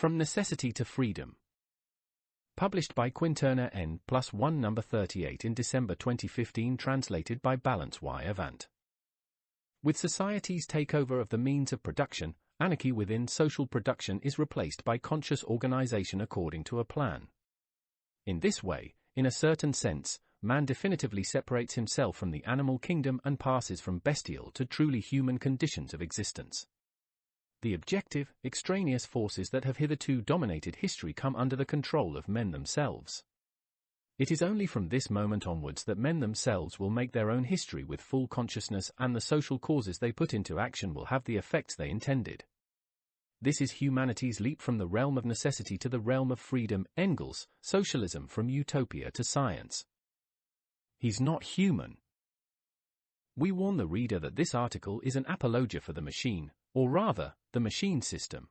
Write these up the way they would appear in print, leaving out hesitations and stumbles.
From Necessity to Freedom. Published by Quinterna n+1 number 38 in December 2015, translated by Balance Y. Avant. With society's takeover of the means of production, anarchy within social production is replaced by conscious organization according to a plan. In this way, in a certain sense, man definitively separates himself from the animal kingdom and passes from bestial to truly human conditions of existence. The objective, extraneous forces that have hitherto dominated history come under the control of men themselves. It is only from this moment onwards that men themselves will make their own history with full consciousness, and the social causes they put into action will have the effects they intended. This is humanity's leap from the realm of necessity to the realm of freedom. Engels, socialism from utopia to science. He's not human. We warn the reader that this article is an apologia for the machine, or rather, the machine system.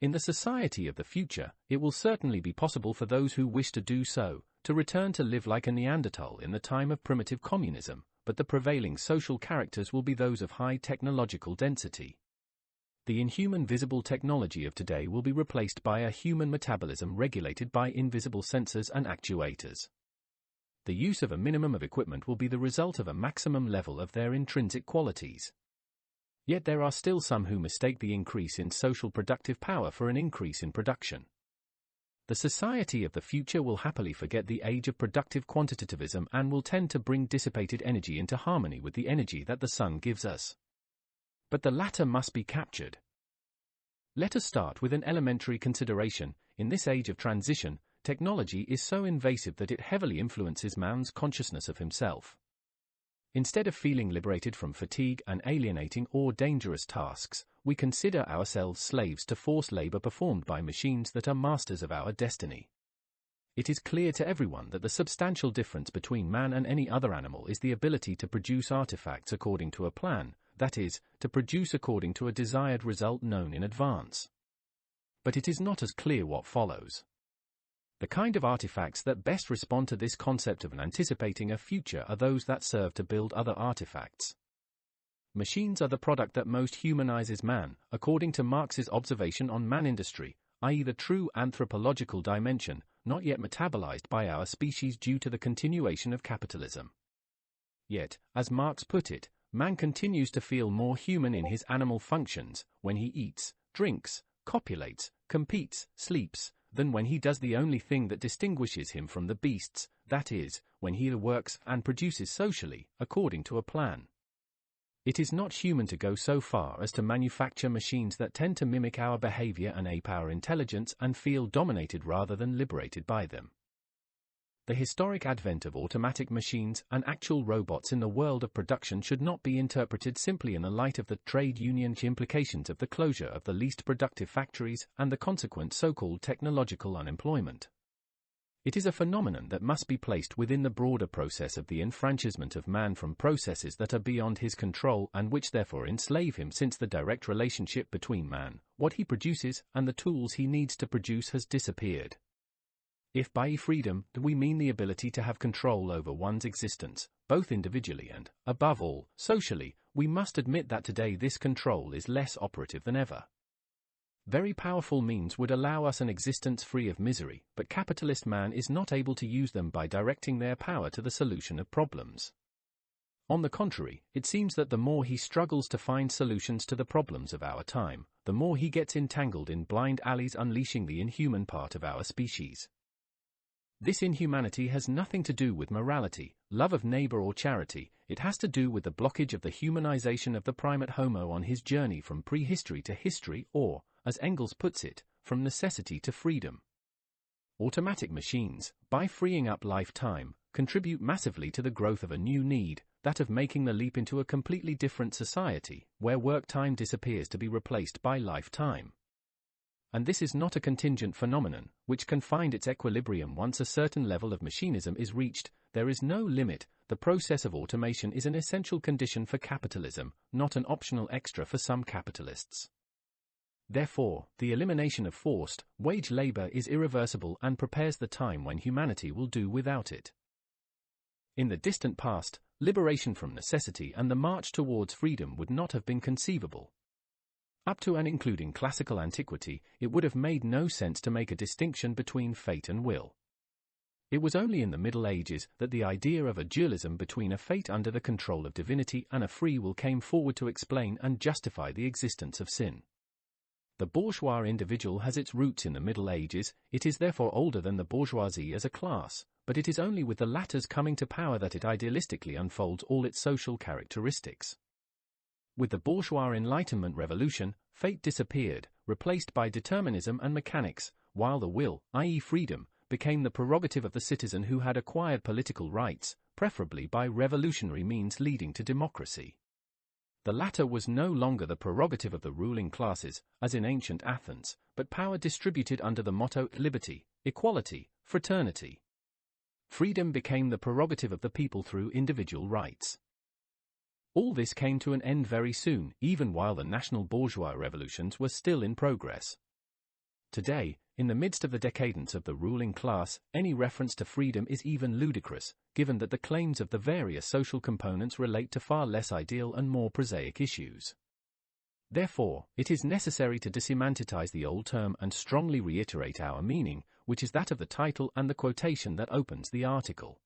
In the society of the future, it will certainly be possible for those who wish to do so, to return to live like a Neanderthal in the time of primitive communism, but the prevailing social characters will be those of high technological density. The inhuman visible technology of today will be replaced by a human metabolism regulated by invisible sensors and actuators. The use of a minimum of equipment will be the result of a maximum level of their intrinsic qualities. Yet there are still some who mistake the increase in social productive power for an increase in production. The society of the future will happily forget the age of productive quantitativism and will tend to bring dissipated energy into harmony with the energy that the sun gives us. But the latter must be captured. Let us start with an elementary consideration. In this age of transition, technology is so invasive that it heavily influences man's consciousness of himself. Instead of feeling liberated from fatigue and alienating or dangerous tasks, we consider ourselves slaves to forced labor performed by machines that are masters of our destiny. It is clear to everyone that the substantial difference between man and any other animal is the ability to produce artifacts according to a plan, that is, to produce according to a desired result known in advance. But it is not as clear what follows. The kind of artifacts that best respond to this concept of anticipating a future are those that serve to build other artifacts. Machines are the product that most humanizes man, according to Marx's observation on man industry, i.e. the true anthropological dimension, not yet metabolized by our species due to the continuation of capitalism. Yet, as Marx put it, man continues to feel more human in his animal functions, when he eats, drinks, copulates, competes, sleeps, than when he does the only thing that distinguishes him from the beasts, that is, when he works and produces socially, according to a plan. It is not human to go so far as to manufacture machines that tend to mimic our behavior and ape our intelligence and feel dominated rather than liberated by them. The historic advent of automatic machines and actual robots in the world of production should not be interpreted simply in the light of the trade union implications of the closure of the least productive factories and the consequent so-called technological unemployment. It is a phenomenon that must be placed within the broader process of the enfranchisement of man from processes that are beyond his control and which therefore enslave him, since the direct relationship between man, what he produces, and the tools he needs to produce has disappeared. If by freedom we mean the ability to have control over one's existence, both individually and, above all, socially, we must admit that today this control is less operative than ever. Very powerful means would allow us an existence free of misery, but capitalist man is not able to use them by directing their power to the solution of problems. On the contrary, it seems that the more he struggles to find solutions to the problems of our time, the more he gets entangled in blind alleys, unleashing the inhuman part of our species. This inhumanity has nothing to do with morality, love of neighbor or charity. It has to do with the blockage of the humanization of the primate Homo on his journey from prehistory to history, or, as Engels puts it, from necessity to freedom. Automatic machines, by freeing up lifetime, contribute massively to the growth of a new need, that of making the leap into a completely different society, where work time disappears to be replaced by lifetime. And this is not a contingent phenomenon, which can find its equilibrium once a certain level of machinism is reached. There is no limit. The process of automation is an essential condition for capitalism, not an optional extra for some capitalists. Therefore, the elimination of forced, wage labor is irreversible and prepares the time when humanity will do without it. In the distant past, liberation from necessity and the march towards freedom would not have been conceivable. Up to and including classical antiquity, it would have made no sense to make a distinction between fate and will. It was only in the Middle Ages that the idea of a dualism between a fate under the control of divinity and a free will came forward to explain and justify the existence of sin. The bourgeois individual has its roots in the Middle Ages, it is therefore older than the bourgeoisie as a class, but it is only with the latter's coming to power that it idealistically unfolds all its social characteristics. With the bourgeois Enlightenment revolution, fate disappeared, replaced by determinism and mechanics, while the will, i.e. freedom, became the prerogative of the citizen who had acquired political rights, preferably by revolutionary means leading to democracy. The latter was no longer the prerogative of the ruling classes, as in ancient Athens, but power distributed under the motto liberty, equality, fraternity. Freedom became the prerogative of the people through individual rights. All this came to an end very soon, even while the national bourgeois revolutions were still in progress. Today, in the midst of the decadence of the ruling class, any reference to freedom is even ludicrous, given that the claims of the various social components relate to far less ideal and more prosaic issues. Therefore, it is necessary to desemanticize the old term and strongly reiterate our meaning, which is that of the title and the quotation that opens the article.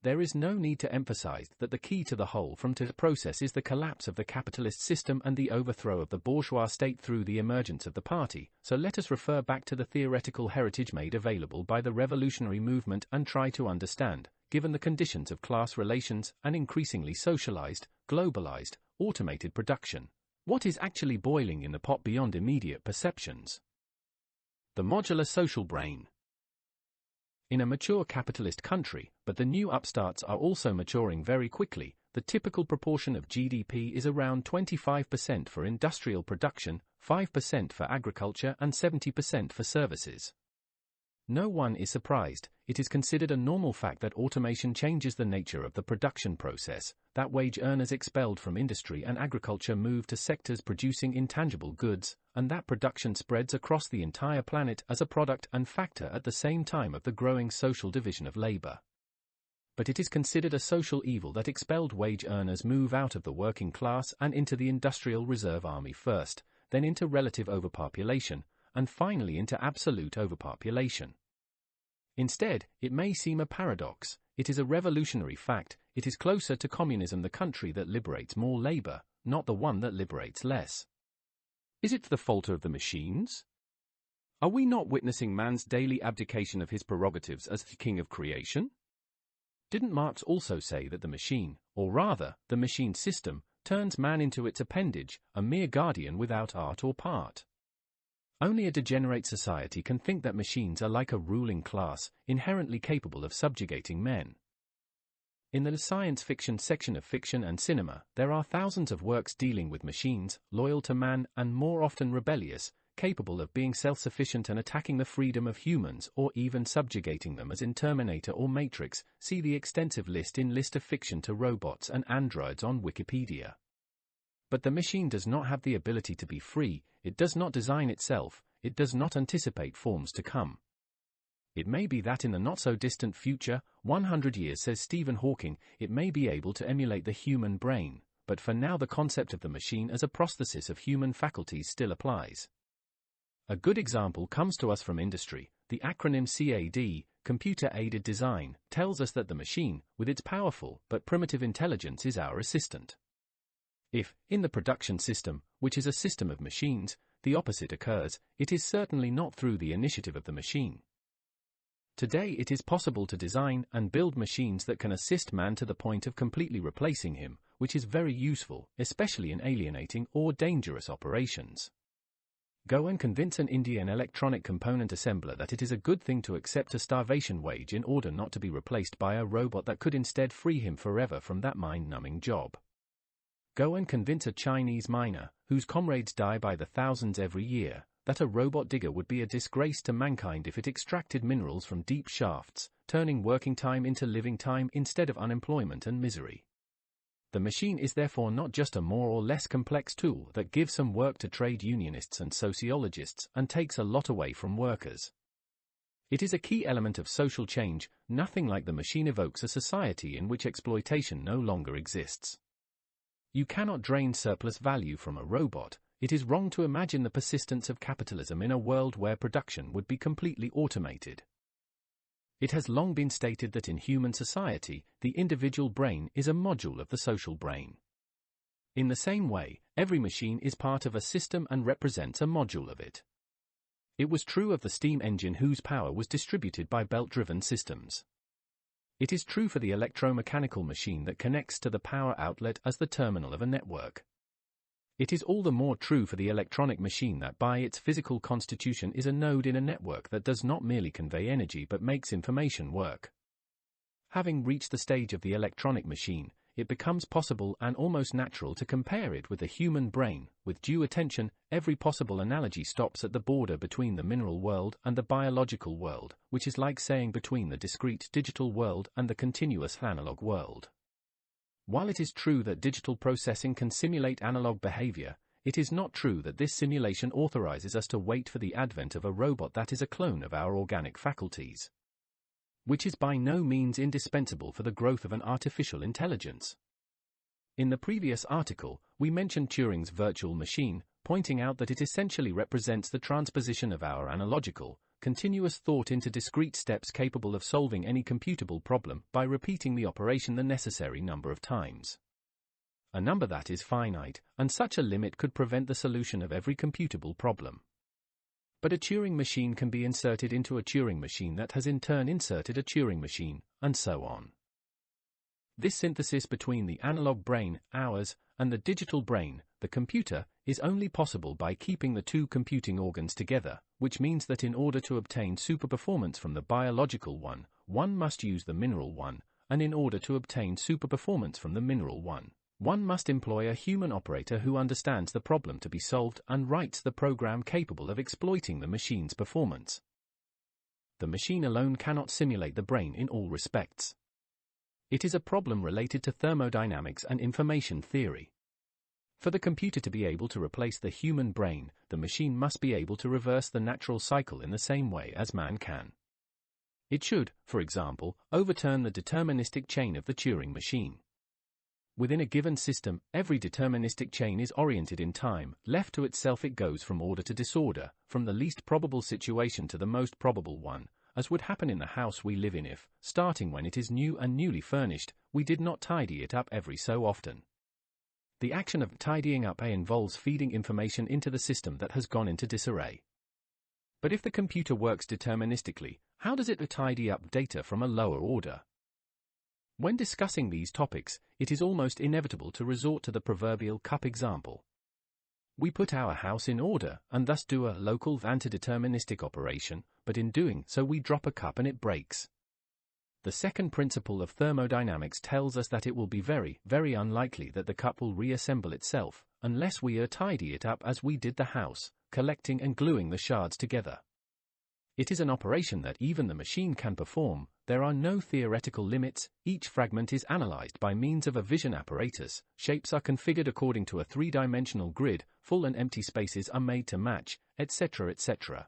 There is no need to emphasize that the key to the whole process is the collapse of the capitalist system and the overthrow of the bourgeois state through the emergence of the party, so let us refer back to the theoretical heritage made available by the revolutionary movement and try to understand, given the conditions of class relations and increasingly socialized, globalized, automated production, what is actually boiling in the pot beyond immediate perceptions. The modular social brain. In a mature capitalist country, but the new upstarts are also maturing very quickly, the typical proportion of GDP is around 25% for industrial production, 5% for agriculture and 70% for services. No one is surprised, it is considered a normal fact that automation changes the nature of the production process, that wage earners expelled from industry and agriculture move to sectors producing intangible goods, and that production spreads across the entire planet as a product and factor at the same time of the growing social division of labor. But it is considered a social evil that expelled wage earners move out of the working class and into the industrial reserve army first, then into relative overpopulation, and finally into absolute overpopulation. Instead, it may seem a paradox, it is a revolutionary fact, it is closer to communism the country that liberates more labor, not the one that liberates less. Is it the fault of the machines? Are we not witnessing man's daily abdication of his prerogatives as the king of creation? Didn't Marx also say that the machine, or rather, the machine system, turns man into its appendage, a mere guardian without art or part? Only a degenerate society can think that machines are like a ruling class, inherently capable of subjugating men. In the science fiction section of fiction and cinema, there are thousands of works dealing with machines, loyal to man and more often rebellious, capable of being self-sufficient and attacking the freedom of humans or even subjugating them as in Terminator or Matrix. See the extensive list of fiction to robots and androids on Wikipedia. But the machine does not have the ability to be free, it does not design itself, it does not anticipate forms to come. It may be that in the not-so-distant future, 100 years, says Stephen Hawking, it may be able to emulate the human brain, but for now the concept of the machine as a prosthesis of human faculties still applies. A good example comes to us from industry. The acronym CAD, Computer-Aided Design, tells us that the machine, with its powerful but primitive intelligence, is our assistant. If, in the production system, which is a system of machines, the opposite occurs, it is certainly not through the initiative of the machine. Today it is possible to design and build machines that can assist man to the point of completely replacing him, which is very useful, especially in alienating or dangerous operations. Go and convince an Indian electronic component assembler that it is a good thing to accept a starvation wage in order not to be replaced by a robot that could instead free him forever from that mind-numbing job. Go and convince a Chinese miner, whose comrades die by the thousands every year, that a robot digger would be a disgrace to mankind if it extracted minerals from deep shafts, turning working time into living time instead of unemployment and misery. The machine is therefore not just a more or less complex tool that gives some work to trade unionists and sociologists and takes a lot away from workers. It is a key element of social change. Nothing like the machine evokes a society in which exploitation no longer exists. You cannot drain surplus value from a robot, it is wrong to imagine the persistence of capitalism in a world where production would be completely automated. It has long been stated that in human society, the individual brain is a module of the social brain. In the same way, every machine is part of a system and represents a module of it. It was true of the steam engine whose power was distributed by belt-driven systems. It is true for the electromechanical machine that connects to the power outlet as the terminal of a network. It is all the more true for the electronic machine that by its physical constitution is a node in a network that does not merely convey energy but makes information work. Having reached the stage of the electronic machine, it becomes possible and almost natural to compare it with the human brain. With due attention, every possible analogy stops at the border between the mineral world and the biological world, which is like saying between the discrete digital world and the continuous analog world. While it is true that digital processing can simulate analog behavior, it is not true that this simulation authorizes us to wait for the advent of a robot that is a clone of our organic faculties, which is by no means indispensable for the growth of an artificial intelligence. In the previous article, we mentioned Turing's virtual machine, pointing out that it essentially represents the transposition of our analogical, continuous thought into discrete steps capable of solving any computable problem by repeating the operation the necessary number of times. A number that is finite, and such a limit could prevent the solution of every computable problem. But a Turing machine can be inserted into a Turing machine that has in turn inserted a Turing machine, and so on. This synthesis between the analog brain, ours, and the digital brain, the computer, is only possible by keeping the two computing organs together, which means that in order to obtain superperformance from the biological one, one must use the mineral one, and in order to obtain superperformance from the mineral one must employ a human operator who understands the problem to be solved and writes the program capable of exploiting the machine's performance. The machine alone cannot simulate the brain in all respects. It is a problem related to thermodynamics and information theory. For the computer to be able to replace the human brain, the machine must be able to reverse the natural cycle in the same way as man can. It should, for example, overturn the deterministic chain of the Turing machine. Within a given system, every deterministic chain is oriented in time. Left to itself, it goes from order to disorder, from the least probable situation to the most probable one, as would happen in the house we live in if, starting when it is new and newly furnished, we did not tidy it up every so often. The action of tidying up involves feeding information into the system that has gone into disarray. But if the computer works deterministically, how does it tidy up data from a lower order? When discussing these topics, it is almost inevitable to resort to the proverbial cup example. We put our house in order, and thus do a local antideterministic operation, but in doing so we drop a cup and it breaks. The second principle of thermodynamics tells us that it will be very, very unlikely that the cup will reassemble itself, unless we tidy it up as we did the house, collecting and gluing the shards together. It is an operation that even the machine can perform. There are no theoretical limits, each fragment is analyzed by means of a vision apparatus, shapes are configured according to a three-dimensional grid, full and empty spaces are made to match, etc. etc.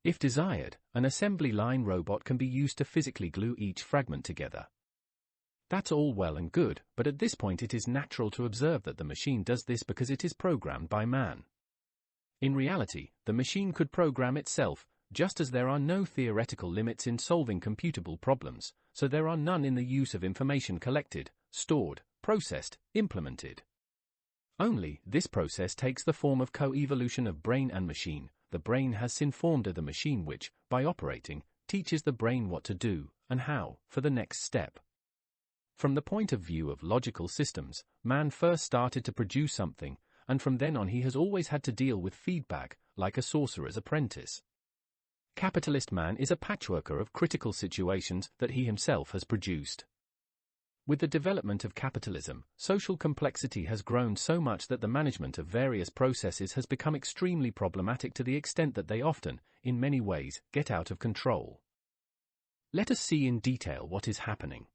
If desired, an assembly line robot can be used to physically glue each fragment together. That's all well and good, but at this point it is natural to observe that the machine does this because it is programmed by man. In reality, the machine could program itself, just as there are no theoretical limits in solving computable problems, so there are none in the use of information collected, stored, processed, implemented. Only, this process takes the form of co-evolution of brain and machine. The brain has informed the machine which, by operating, teaches the brain what to do, and how, for the next step. From the point of view of logical systems, man first started to produce something, and from then on he has always had to deal with feedback, like a sorcerer's apprentice. Capitalist man is a patchworker of critical situations that he himself has produced. With the development of capitalism, social complexity has grown so much that the management of various processes has become extremely problematic to the extent that they often, in many ways, get out of control. Let us see in detail what is happening.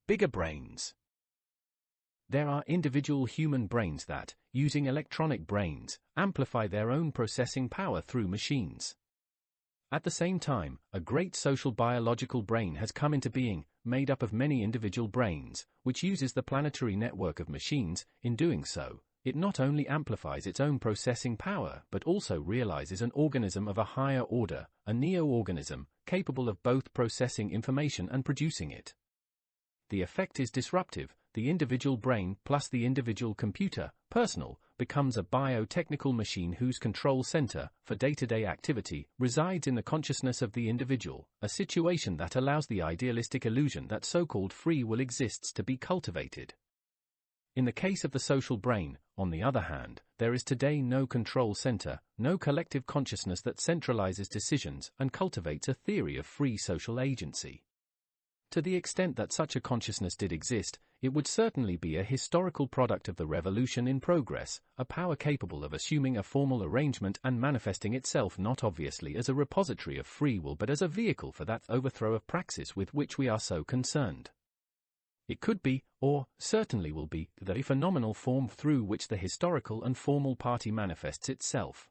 Bigger brains. There are individual human brains that, using electronic brains, amplify their own processing power through machines. At the same time, a great social biological brain has come into being, made up of many individual brains, which uses the planetary network of machines. In doing so, it not only amplifies its own processing power but also realizes an organism of a higher order, a neo-organism, capable of both processing information and producing it. The effect is disruptive. The individual brain plus the individual computer, personal, becomes a biotechnical machine whose control center, for day-to-day activity, resides in the consciousness of the individual, a situation that allows the idealistic illusion that so-called free will exists to be cultivated. In the case of the social brain, on the other hand, there is today no control center, no collective consciousness that centralizes decisions and cultivates a theory of free social agency. To the extent that such a consciousness did exist, it would certainly be a historical product of the revolution in progress, a power capable of assuming a formal arrangement and manifesting itself not obviously as a repository of free will but as a vehicle for that overthrow of praxis with which we are so concerned. It could be, or certainly will be, the phenomenal form through which the historical and formal party manifests itself.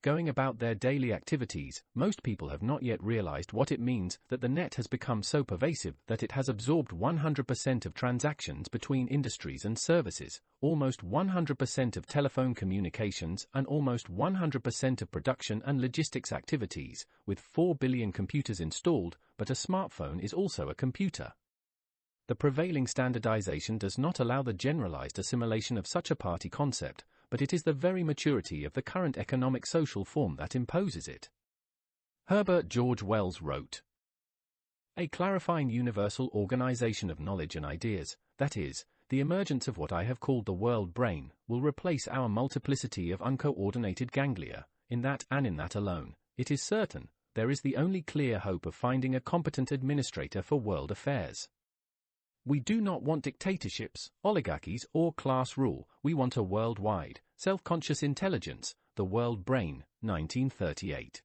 Going about their daily activities, most people have not yet realized what it means that the net has become so pervasive that it has absorbed 100% of transactions between industries and services, almost 100% of telephone communications and almost 100% of production and logistics activities, with 4 billion computers installed, but a smartphone is also a computer. The prevailing standardization does not allow the generalized assimilation of such a party concept, but it is the very maturity of the current economic social form that imposes it. Herbert George Wells wrote, "A clarifying universal organization of knowledge and ideas, that is, the emergence of what I have called the world brain, will replace our multiplicity of uncoordinated ganglia. In that and in that alone, it is certain, there is the only clear hope of finding a competent administrator for world affairs. We do not want dictatorships, oligarchies, or class rule. We want a worldwide, self-conscious intelligence, the world brain." 1938.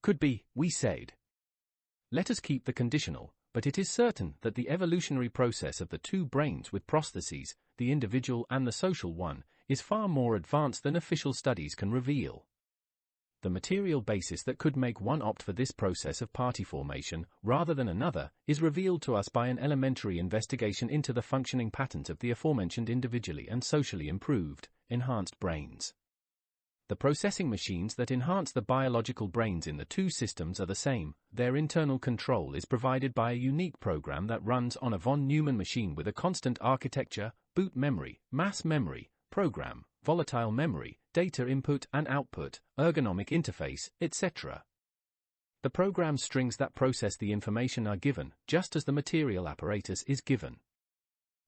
Could be, we said. Let us keep the conditional, but it is certain that the evolutionary process of the two brains with prostheses, the individual and the social one, is far more advanced than official studies can reveal. The material basis that could make one opt for this process of party formation rather than another is revealed to us by an elementary investigation into the functioning patterns of the aforementioned individually and socially improved, enhanced brains. The processing machines that enhance the biological brains in the two systems are the same. Their internal control is provided by a unique program that runs on a von Neumann machine with a constant architecture, boot memory, mass memory, program, volatile memory, data input and output, ergonomic interface, etc. The program strings that process the information are given, just as the material apparatus is given.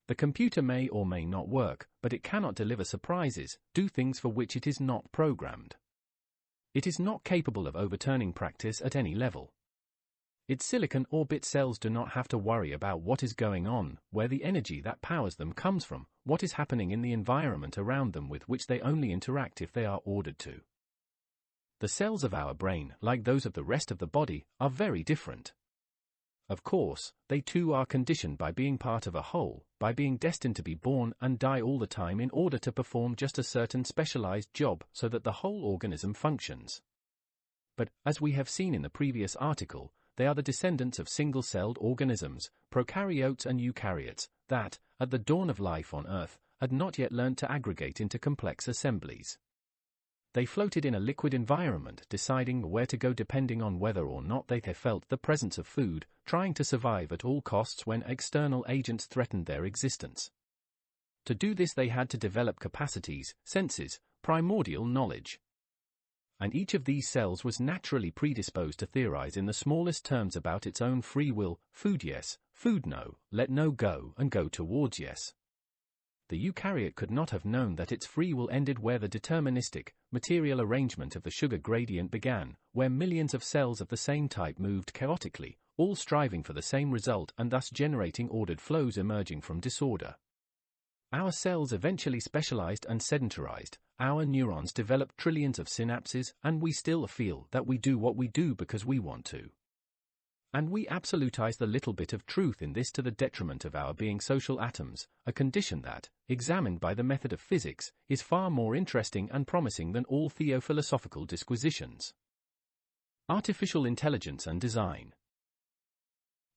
The computer may or may not work, but it cannot deliver surprises, do things for which it is not programmed. It is not capable of overturning practice at any level. Its silicon or bit cells do not have to worry about what is going on, where the energy that powers them comes from, what is happening in the environment around them with which they only interact if they are ordered to. The cells of our brain, like those of the rest of the body, are very different. Of course, they too are conditioned by being part of a whole, by being destined to be born and die all the time in order to perform just a certain specialized job so that the whole organism functions. But, as we have seen in the previous article, they are the descendants of single-celled organisms, prokaryotes and eukaryotes, that, at the dawn of life on Earth, had not yet learned to aggregate into complex assemblies. They floated in a liquid environment, deciding where to go depending on whether or not they felt the presence of food, trying to survive at all costs when external agents threatened their existence. To do this they had to develop capacities, senses, primordial knowledge. And each of these cells was naturally predisposed to theorize in the smallest terms about its own free will: food yes, food no, let no go and go towards yes. The eukaryote could not have known that its free will ended where the deterministic, material arrangement of the sugar gradient began, where millions of cells of the same type moved chaotically, all striving for the same result and thus generating ordered flows emerging from disorder. Our cells eventually specialized and sedentarized, our neurons developed trillions of synapses, and we still feel that we do what we do because we want to. And we absolutize the little bit of truth in this to the detriment of our being social atoms, a condition that, examined by the method of physics, is far more interesting and promising than all theophilosophical disquisitions. Artificial intelligence and design.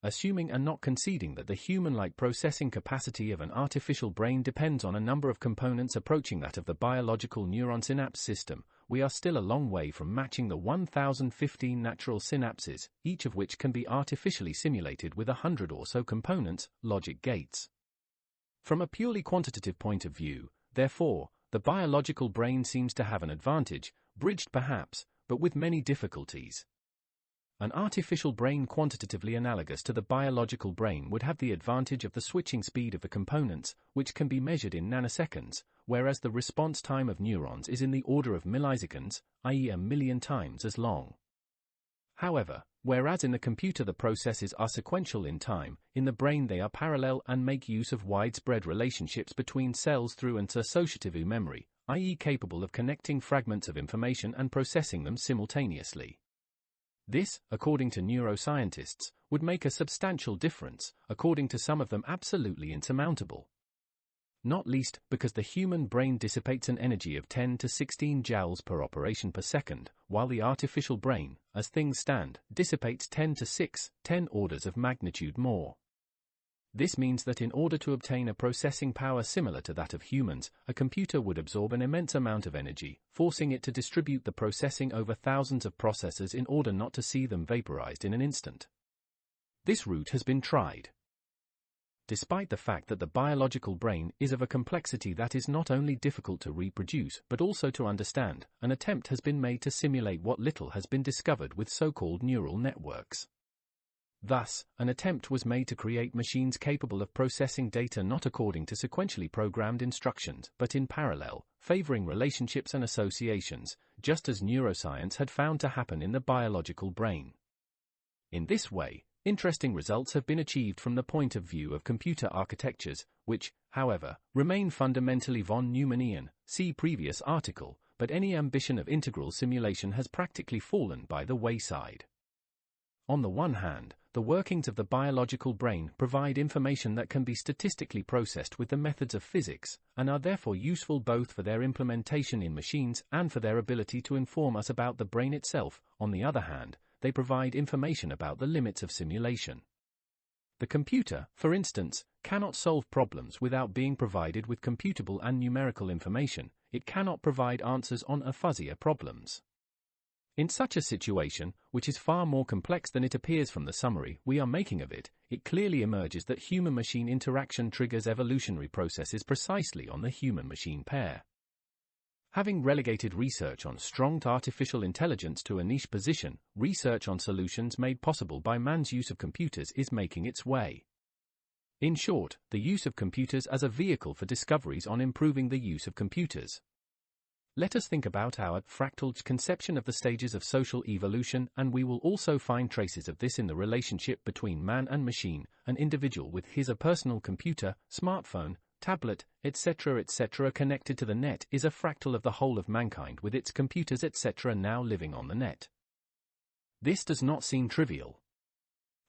assuming and not conceding that the human-like processing capacity of an artificial brain depends on a number of components approaching that of the biological neuron synapse system, we are still a long way from matching the 1015 natural synapses, each of which can be artificially simulated with 100 or so components, logic gates. From a purely quantitative point of view, therefore, the biological brain seems to have an advantage, bridged perhaps, but with many difficulties. An artificial brain quantitatively analogous to the biological brain would have the advantage of the switching speed of the components, which can be measured in nanoseconds, whereas the response time of neurons is in the order of milliseconds, i.e. a million times as long. However, whereas in the computer the processes are sequential in time, in the brain they are parallel and make use of widespread relationships between cells through an associative memory, i.e. capable of connecting fragments of information and processing them simultaneously. This, according to neuroscientists, would make a substantial difference, according to some of them absolutely insurmountable. Not least because the human brain dissipates an energy of 10 to 16 joules per operation per second, while the artificial brain, as things stand, dissipates 10 to 10 orders of magnitude more. This means that in order to obtain a processing power similar to that of humans, a computer would absorb an immense amount of energy, forcing it to distribute the processing over thousands of processors in order not to see them vaporized in an instant. This route has been tried. Despite the fact that the biological brain is of a complexity that is not only difficult to reproduce but also to understand, an attempt has been made to simulate what little has been discovered with so-called neural networks. Thus, an attempt was made to create machines capable of processing data not according to sequentially programmed instructions, but in parallel, favoring relationships and associations, just as neuroscience had found to happen in the biological brain. In this way, interesting results have been achieved from the point of view of computer architectures, which, however, remain fundamentally von Neumannian, see previous article, but any ambition of integral simulation has practically fallen by the wayside. On the one hand, the workings of the biological brain provide information that can be statistically processed with the methods of physics, and are therefore useful both for their implementation in machines and for their ability to inform us about the brain itself. On the other hand, they provide information about the limits of simulation. The computer, for instance, cannot solve problems without being provided with computable and numerical information. It cannot provide answers on fuzzier problems. In such a situation, which is far more complex than it appears from the summary we are making of it, it clearly emerges that human-machine interaction triggers evolutionary processes precisely on the human-machine pair. Having relegated research on strong artificial intelligence to a niche position, research on solutions made possible by man's use of computers is making its way. In short, the use of computers as a vehicle for discoveries on improving the use of computers. Let us think about our fractal conception of the stages of social evolution, and we will also find traces of this in the relationship between man and machine. An individual with his personal computer, smartphone, tablet, etc. connected to the net is a fractal of the whole of mankind with its computers etc. now living on the net. This does not seem trivial.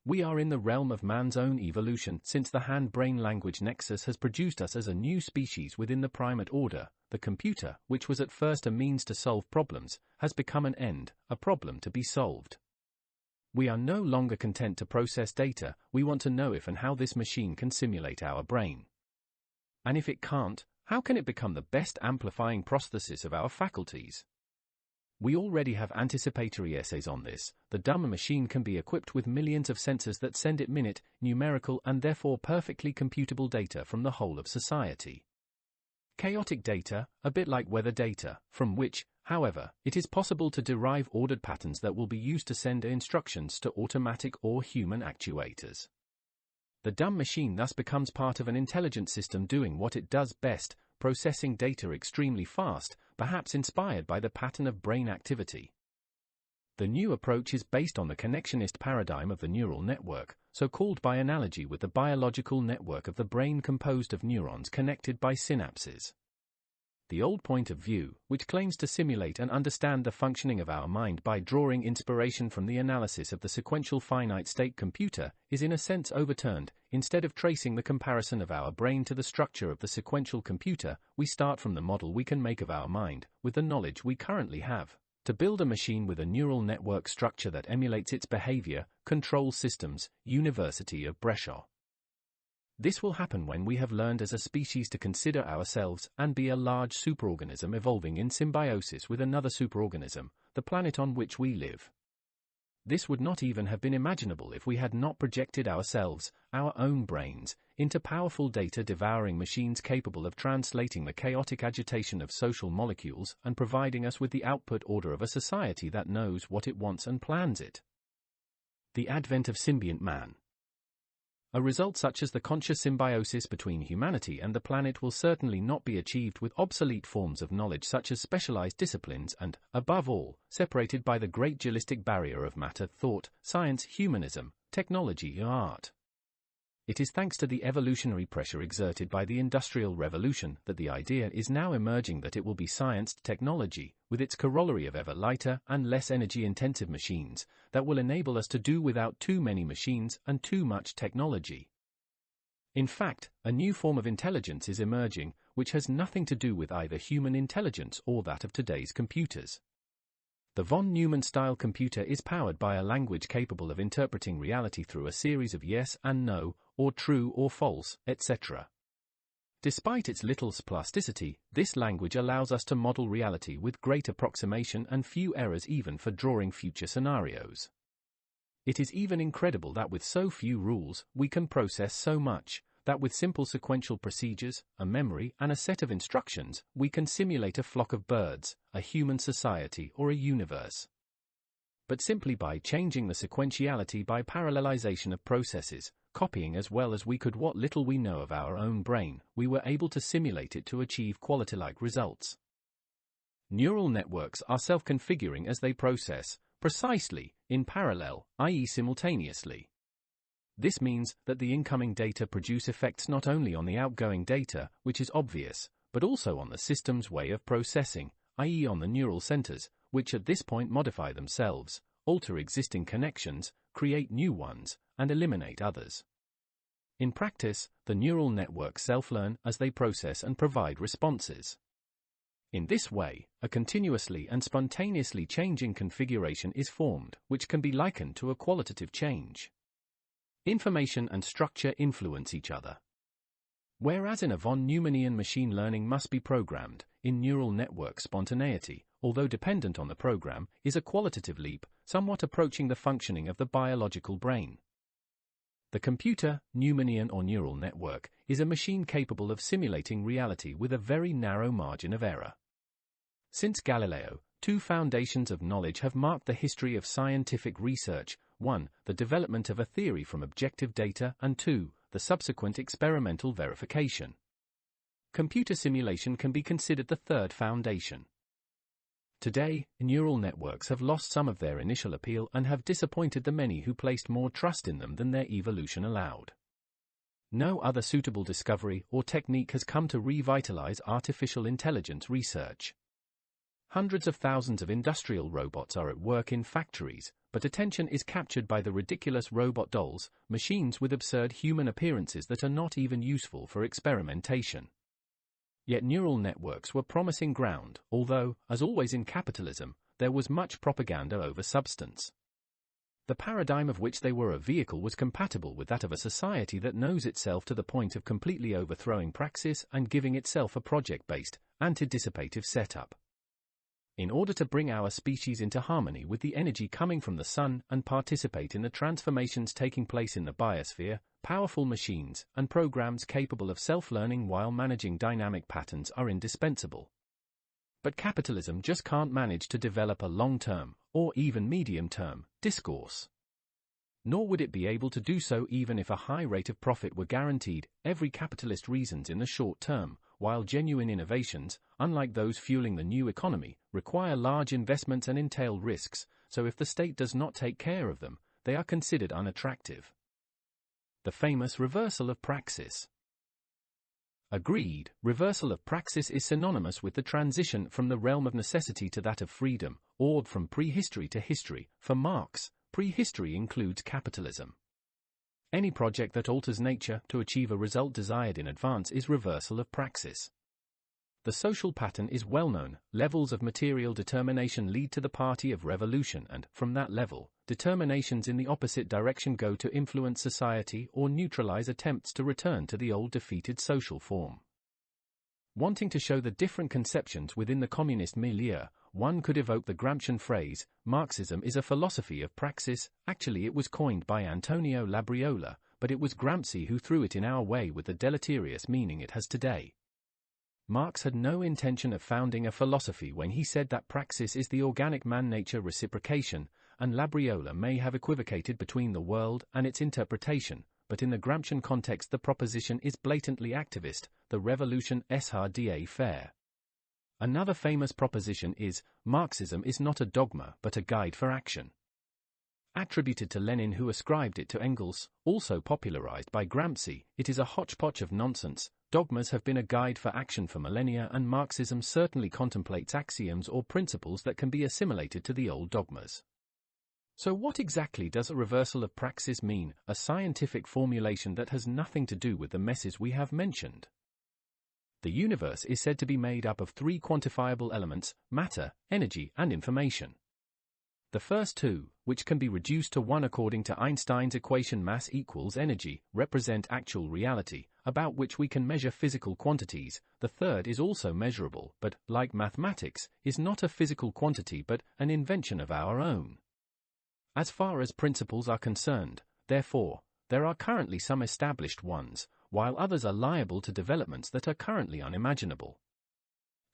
We are in the realm of man's own evolution, since the hand-brain-language nexus has produced us as a new species within the primate order. The computer, which was at first a means to solve problems, has become an end, a problem to be solved. We are no longer content to process data, we want to know if and how this machine can simulate our brain. And if it can't, how can it become the best amplifying prosthesis of our faculties? We already have anticipatory essays on this. The dumb machine can be equipped with millions of sensors that send it minute, numerical and therefore perfectly computable data from the whole of society. Chaotic data, a bit like weather data, from which, however, it is possible to derive ordered patterns that will be used to send instructions to automatic or human actuators. The dumb machine thus becomes part of an intelligent system doing what it does best, processing data extremely fast, perhaps inspired by the pattern of brain activity. The new approach is based on the connectionist paradigm of the neural network, so called by analogy with the biological network of the brain composed of neurons connected by synapses. The old point of view, which claims to simulate and understand the functioning of our mind by drawing inspiration from the analysis of the sequential finite-state computer, is in a sense overturned. Instead of tracing the comparison of our brain to the structure of the sequential computer, we start from the model we can make of our mind, with the knowledge we currently have. To build a machine with a neural network structure that emulates its behavior, control systems, University of Brescia. This will happen when we have learned as a species to consider ourselves and be a large superorganism evolving in symbiosis with another superorganism, the planet on which we live. This would not even have been imaginable if we had not projected ourselves, our own brains, into powerful data-devouring machines capable of translating the chaotic agitation of social molecules and providing us with the output order of a society that knows what it wants and plans it. The advent of symbiont man. A result such as the conscious symbiosis between humanity and the planet will certainly not be achieved with obsolete forms of knowledge such as specialized disciplines and, above all, separated by the great dualistic barrier of matter, thought, science, humanism, technology and art. It is thanks to the evolutionary pressure exerted by the Industrial Revolution that the idea is now emerging that it will be science technology, with its corollary of ever lighter and less energy-intensive machines, that will enable us to do without too many machines and too much technology. In fact, a new form of intelligence is emerging, which has nothing to do with either human intelligence or that of today's computers. The von Neumann-style computer is powered by a language capable of interpreting reality through a series of yes and no, or true or false, etc. Despite its little plasticity, this language allows us to model reality with great approximation and few errors even for drawing future scenarios. It is even incredible that with so few rules, we can process so much, that with simple sequential procedures, a memory and a set of instructions, we can simulate a flock of birds, a human society or a universe. But simply by changing the sequentiality by parallelization of processes, copying as well as we could what little we know of our own brain, we were able to simulate it to achieve quality-like results. Neural networks are self-configuring as they process, precisely, in parallel, i.e. simultaneously. This means that the incoming data produce effects not only on the outgoing data, which is obvious, but also on the system's way of processing, i.e. on the neural centers, which at this point modify themselves, alter existing connections, create new ones, and eliminate others. In practice, the neural networks self-learn as they process and provide responses. In this way, a continuously and spontaneously changing configuration is formed, which can be likened to a qualitative change. Information and structure influence each other. Whereas in a von Neumannian machine learning must be programmed, in neural network spontaneity, although dependent on the program, is a qualitative leap, somewhat approaching the functioning of the biological brain. The computer, Neumannian or neural network, is a machine capable of simulating reality with a very narrow margin of error. Since Galileo, two foundations of knowledge have marked the history of scientific research: 1. The development of a theory from objective data, and 2. The subsequent experimental verification. Computer simulation can be considered the third foundation. Today, neural networks have lost some of their initial appeal and have disappointed the many who placed more trust in them than their evolution allowed. No other suitable discovery or technique has come to revitalize artificial intelligence research. Hundreds of thousands of industrial robots are at work in factories, but attention is captured by the ridiculous robot dolls, machines with absurd human appearances that are not even useful for experimentation. Yet neural networks were promising ground, although, as always in capitalism, there was much propaganda over substance. The paradigm of which they were a vehicle was compatible with that of a society that knows itself to the point of completely overthrowing praxis and giving itself a project-based, anti-dissipative setup. In order to bring our species into harmony with the energy coming from the sun and participate in the transformations taking place in the biosphere, powerful machines and programs capable of self-learning while managing dynamic patterns are indispensable. But capitalism just can't manage to develop a long-term, or even medium-term, discourse. Nor would it be able to do so even if a high rate of profit were guaranteed. Every capitalist reasons in the short term, while genuine innovations, unlike those fueling the new economy, require large investments and entail risks, so if the state does not take care of them, they are considered unattractive. The famous reversal of praxis. Agreed, reversal of praxis is synonymous with the transition from the realm of necessity to that of freedom, or from prehistory to history. For Marx, prehistory includes capitalism. Any project that alters nature to achieve a result desired in advance is reversal of praxis. The social pattern is well known. Levels of material determination lead to the party of revolution, and, from that level, determinations in the opposite direction go to influence society or neutralize attempts to return to the old defeated social form. Wanting to show the different conceptions within the communist milieu, one could evoke the Gramscian phrase, Marxism is a philosophy of praxis. Actually, it was coined by Antonio Labriola, but it was Gramsci who threw it in our way with the deleterious meaning it has today. Marx had no intention of founding a philosophy when he said that praxis is the organic man-nature reciprocation, and Labriola may have equivocated between the world and its interpretation, but in the Gramscian context the proposition is blatantly activist, the revolution srda fair. Another famous proposition is, Marxism is not a dogma but a guide for action. Attributed to Lenin, who ascribed it to Engels, also popularized by Gramsci, it is a hodgepodge of nonsense. Dogmas have been a guide for action for millennia, and Marxism certainly contemplates axioms or principles that can be assimilated to the old dogmas. So what exactly does a reversal of praxis mean, a scientific formulation that has nothing to do with the messes we have mentioned? The universe is said to be made up of three quantifiable elements: matter, energy, and information. The first two, which can be reduced to one according to Einstein's equation mass equals energy, represent actual reality, about which we can measure physical quantities. The third is also measurable, but, like mathematics, is not a physical quantity but an invention of our own. As far as principles are concerned, therefore, there are currently some established ones, while others are liable to developments that are currently unimaginable.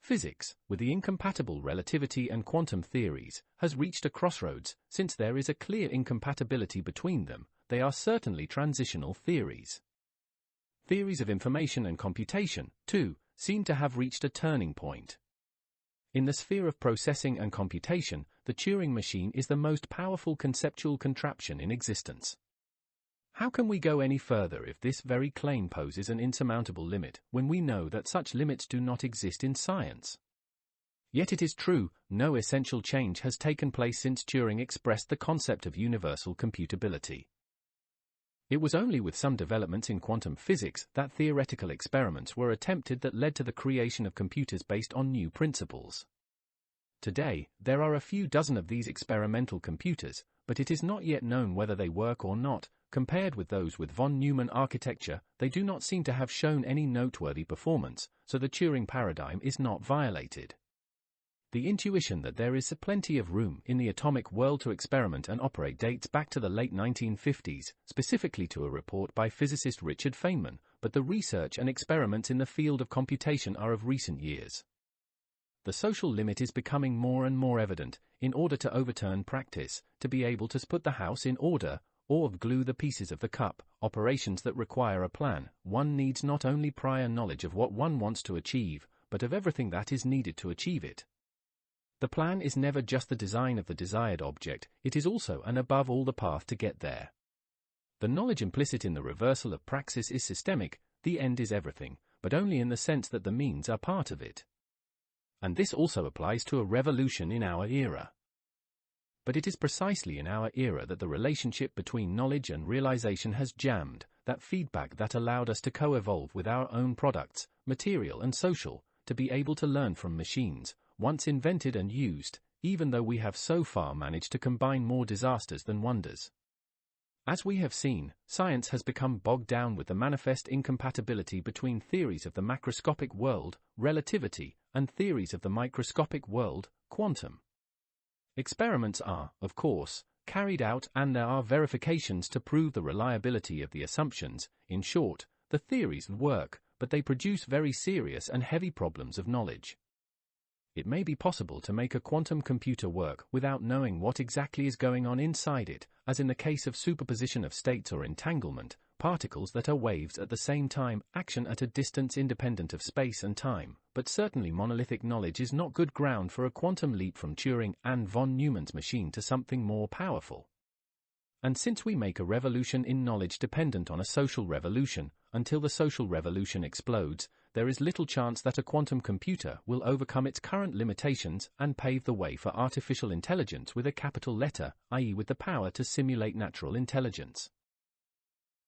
Physics, with the incompatible relativity and quantum theories, has reached a crossroads. Since there is a clear incompatibility between them, they are certainly transitional theories. Theories of information and computation, too, seem to have reached a turning point. In the sphere of processing and computation, the Turing machine is the most powerful conceptual contraption in existence. How can we go any further if this very claim poses an insurmountable limit, when we know that such limits do not exist in science? Yet it is true, no essential change has taken place since Turing expressed the concept of universal computability. It was only with some developments in quantum physics that theoretical experiments were attempted that led to the creation of computers based on new principles. Today, there are a few dozen of these experimental computers, but it is not yet known whether they work or not. Compared with those with von Neumann architecture, they do not seem to have shown any noteworthy performance, so the Turing paradigm is not violated. The intuition that there is plenty of room in the atomic world to experiment and operate dates back to the late 1950s, specifically to a report by physicist Richard Feynman, but the research and experiments in the field of computation are of recent years. The social limit is becoming more and more evident. In order to overturn practice, to be able to put the house in order, or glue the pieces of the cup, operations that require a plan, one needs not only prior knowledge of what one wants to achieve, but of everything that is needed to achieve it. The plan is never just the design of the desired object, it is also and above all the path to get there. The knowledge implicit in the reversal of praxis is systemic. The end is everything, but only in the sense that the means are part of it. And this also applies to a revolution in our era. But it is precisely in our era that the relationship between knowledge and realization has jammed, that feedback that allowed us to co-evolve with our own products, material and social, to be able to learn from machines, once invented and used, even though we have so far managed to combine more disasters than wonders. As we have seen, science has become bogged down with the manifest incompatibility between theories of the macroscopic world, relativity, and theories of the microscopic world, quantum. Experiments are, of course, carried out, and there are verifications to prove the reliability of the assumptions. In short, the theories work, but they produce very serious and heavy problems of knowledge. It may be possible to make a quantum computer work without knowing what exactly is going on inside it, as in the case of superposition of states or entanglement, particles that are waves at the same time, action at a distance independent of space and time, but certainly monolithic knowledge is not good ground for a quantum leap from Turing and von Neumann's machine to something more powerful. And since we make a revolution in knowledge dependent on a social revolution, until the social revolution explodes, there is little chance that a quantum computer will overcome its current limitations and pave the way for artificial intelligence with a capital letter, i.e. with the power to simulate natural intelligence.